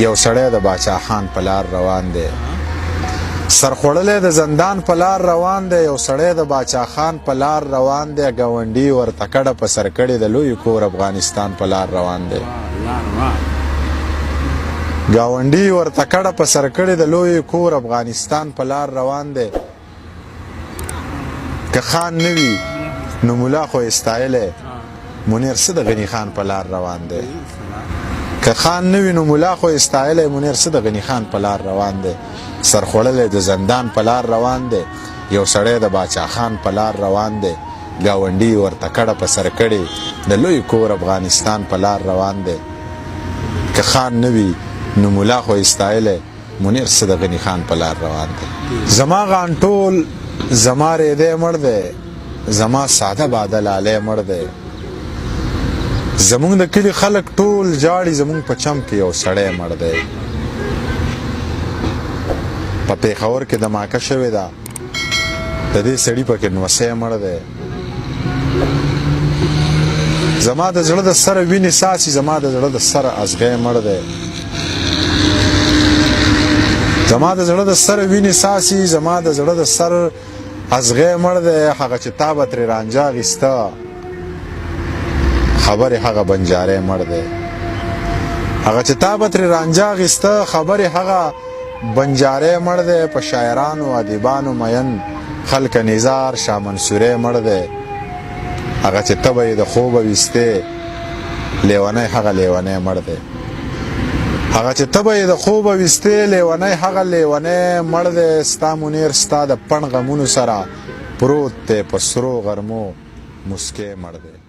یو سړی د باچا خان په لار روان دی سرخوړلی د زندان په لار روان دی یو سړی د باچا خان په لار روان دی ګاونډي ورته کډه په سر کړې د لوی کور افغانستان په لار روان دی ګاونډي ورته کډه په سر کړې د لوی کور افغانستان په لار روان دی که خان نه وي نو ملا خو استایلی منیر څه د غني خان په لار روان دی که خان نه وي نو ملا خو استایلی منیر څه د غني خان په لار روان دی سرخوړلی د زندان په لار روان دی یو سړی د باچا خان په لار روان دی ګاونډي ورته کډه په سر کړې د لوی کور افغانستان په لار روان دی که خان نه وي نو ملا خو استایلی منیر څه د غني خان په لار روان دی زما غانټول زما ریدی مړ دی زما ساده باده لالی مړ دی زمونږ د کلي خلک ټول جاړي زمونږ په چم کې یو سړی مړ دی په پیښور کې دماکه شوې ده د دې سړي پکې نوسی مړ دی زما د زړه د سره وینې څاڅي زما د زړه د سره ازغی مړ دی زما د زړه د سره وینې څاڅي زما د زړه د سر ازغی مړ دی هغه چې تا به ترې رانجه اخیسته خبرې هغه بنجاری مړ دی هغه چې تا به ترې رانجه اخیسته خبرې هغه بنجاری مړ دی په شاعرانو ادیبانو مین خلک نزار شاه منصوری مړ دی هغه چې ته به یې د خوبه ویستې لیونی هغه لیونی مړ دی هغه چې ته به یې د خوبه ویستې لیونی هغه لیونی مړ دی ستا منیر ستا د پڼ غمونو سره پروت دی په سرو غرمو مسکی مړ دی